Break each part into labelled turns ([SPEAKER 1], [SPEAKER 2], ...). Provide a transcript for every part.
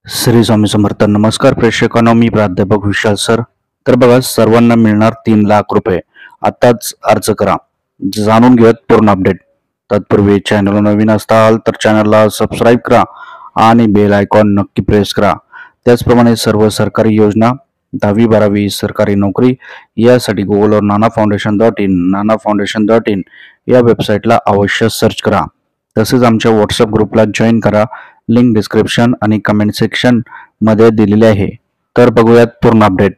[SPEAKER 1] श्री स्वामी समर्थ. नमस्कार प्रेक्षकांनो, मी प्राध्यापक विशाल सर. तर बघा, सर्वांना मिळणार 3,00,000 रुपये. आताच अर्ज करा. जाणून घेऊयात पूर्ण अपडेट. तत्पूर्वी चॅनलला नवीन असाल तर चॅनलला सबस्क्राईब करा आणि बेल आयकॉन नक्की प्रेस करा. त्याचप्रमाणे सर्व सरकारी योजना, 10वी-12वी सरकारी नोकरी यासाठी गुगलवर nanafoundation.in या वेबसाईटला अवश्य सर्च करा. तसेच आमच्या व्हॉट्सअप ग्रुपला जॉईन करा. लिंक डिस्क्रिप्शन आणि कमेंट सेक्शन मध्ये दिलेले आहे. तर बघूयात पूर्ण अपडेट.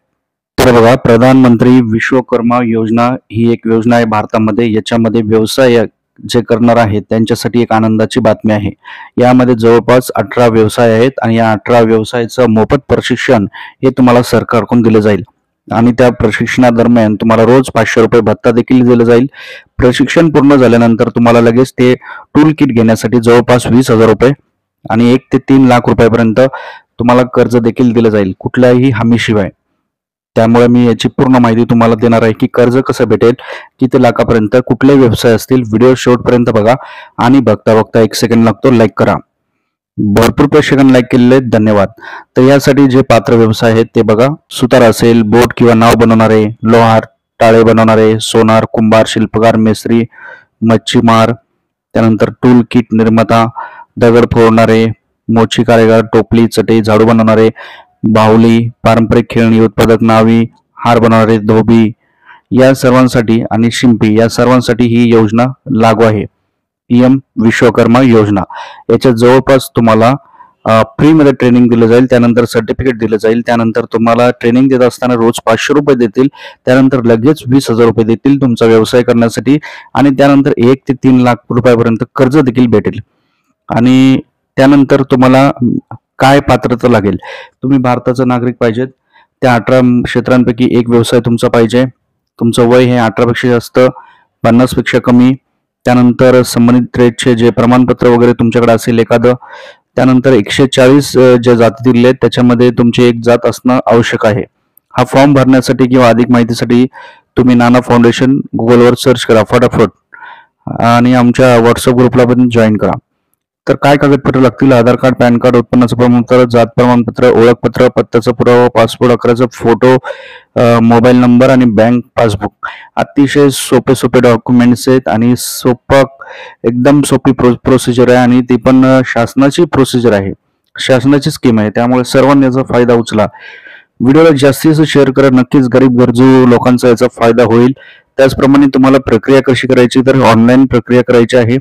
[SPEAKER 1] तर बघा, प्रधानमंत्री विश्वकर्मा योजना ही एक योजना आहे भारतामध्ये. याच्यामध्ये व्यवसाय जे करणार आहेत त्यांच्यासाठी एक आनंदाची बातमी आहे. यामध्ये जवळपास 18 व्यवसाय आहेत आणि या 18 व्यवसायाचं मोफत प्रशिक्षण हे तुम्हाला सरकारकडून दिले जाईल आणि त्या प्रशिक्षणादरम्यान तुम्हाला रोज 500 रुपये भत्ता देखील दिला जाईल. प्रशिक्षण पूर्ण झाल्यानंतर तुम्हाला लगेच ते टूल किट घेण्यासाठी जवळपास 20,000 रुपये आणि 1 ते 3,00,000 रुपयापर्यंत तुम्हाला कर्ज देखील दिलं जाईल, कुठल्याही हमीशिवाय. त्यामुळे मी याची पूर्ण माहिती तुम्हाला देणार आहे की कर्ज कसं भेटेल, किती लाखापर्यंत, कुठले व्यवसाय असतील. व्हिडिओ शेवटपर्यंत बघा आणि बघता बघता 1 सेकंड लागतो, लाईक करा. भरपूर प्रेक्षकांनी लाईक केलेले, धन्यवाद. तर यासाठी जे पात्र व्यवसाय आहेत ते बघा: सुतार असेल, बोट किंवा नाव बनवणारे, लोहार, टाळे बनवणारे, सोनार, कुंभार, शिल्पकार, मेस्त्री, मच्छीमार, त्यानंतर टूल किट निर्माता, दगड फोडणारे, मोची कारागीर, टोपली, चटई, झाडू बनवणारे, बाहुली, पारंपरिक खेळणी उत्पादक, नावी, हार बनवणारे, धोबी या सर्वांसाठी आणि शिंपी या सर्वांसाठी ही योजना लागू आहे. PM विश्वकर्मा योजना. याच्यात जवळपास तुम्हाला फ्रीमध्ये ट्रेनिंग दिलं जाईल, त्यानंतर सर्टिफिकेट दिलं जाईल, त्यानंतर तुम्हाला ट्रेनिंग देत असताना रोज 500 रुपये देतील, त्यानंतर लगेच 20,000 रुपये देतील तुमचा व्यवसाय करण्यासाठी आणि त्यानंतर 1 ते 3,00,000 रुपयापर्यंत कर्ज देखील भेटेल. आणि त्यानंतर तुम्हाला काय पात्रता लागेल? तुम्ही भारताचा नागरिक पाहिजेत, त्या 18 क्षेत्रांपैकी एक व्यवसाय तुमचा पाहिजे, तुमचं वय हे 18 पेक्षा जास्त, 50 पेक्षा कमी, त्यानंतर संबंधित ट्रेडचे जे प्रमाणपत्र वगैरे तुमच्याकडे असेल एखादं, त्यानंतर 140 ज्या जाती दिलेल्या आहेत त्याच्यामध्ये तुमची एक जात असणं आवश्यक आहे. हा फॉर्म भरण्यासाठी किंवा अधिक माहितीसाठी तुम्ही नाना फाउंडेशन गुगलवर सर्च करा फटाफट आणि आमच्या व्हॉट्सअप ग्रुपला पण जॉईन करा. तर काय कागदपत्र लागतील? आधार कार्ड, पॅन कार्ड, उत्पन्नाचं प्रमाणपत्र, जात प्रमाणपत्र, ओळखपत्र, पत्त्याचा पुरावा, पासपोर्ट आकाराचा फोटो, मोबाईल नंबर आणि बँक पासबुक. अतिशय सोपे डॉक्युमेंट्स आहेत आणि एकदम सोपी प्रोसिजर आहे आणि ती पण शासनाची प्रोसिजर आहे, शासनाची स्कीम आहे. त्यामुळे सर्वांनी याचा फायदा उचला. व्हिडिओला जास्तीत जास्त शेअर करा. नक्कीच गरीब गरजू लोकांचा याचा फायदा होईल. त्याचप्रमाणे तुम्हाला प्रक्रिया कशी करायची, तर ऑनलाईन प्रक्रिया करायची आहे.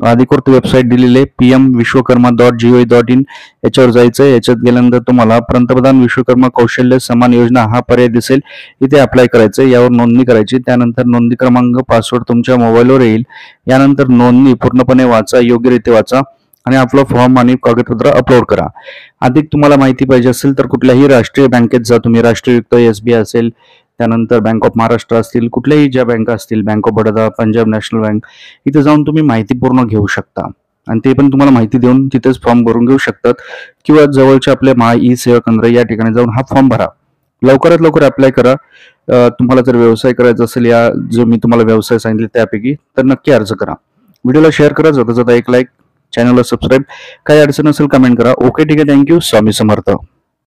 [SPEAKER 1] अधिकृत वेबसाईट दिलेली आहे pmvishwakarma.gov.in याच्यावर जायचं. याच्यात गेल्यानंतर तुम्हाला पंतप्रधान विश्वकर्मा कौशल्य सन्मान योजना हा पर्याय दिसेल, इथे अप्लाय करायचं, यावर नोंदणी करायची. त्यानंतर नोंदणी क्रमांक, पासवर्ड तुमच्या मोबाईलवर येईल. यानंतर नोंदणी पूर्णपणे वाचा, योग्यरीत्या वाचा आणि आपला फॉर्म आणि कागदपत्र अपलोड करा. अधिक तुम्हाला माहिती पाहिजे असेल तर कुठल्याही राष्ट्रीय बँकेत जा तुम्ही. राष्ट्रीययुक्त, SBI असेल, त्यानंतर बँक ऑफ महाराष्ट्र असतील, कुठल्याही ज्या बँका असतील, bank of Baroda, Punjab national bank, इथे जाऊन तुम्ही माहिती पूर्ण घेऊ शकता आणि ते पण तुम्हाला माहिती देऊन तिथेच फॉर्म भरून घेऊ शकतात. किंवा जवळच्या आपल्या ई सेवा केंद्र या ठिकाणी जाऊन हा फॉर्म भरा. लवकरात लवकर अप्लाय करा. तुम्हाला जर व्यवसाय करायचा असेल या जो मी तुम्हाला व्यवसाय सांगितले त्यापैकी, तर नक्की अर्ज करा. व्हिडिओला शेअर करा, जाता 1 लाईक, चॅनलला सबस्क्राईब. काही अडचण असेल कमेंट करा. ओके, ठीक आहे, थँक्यू. स्वामी समर्थ.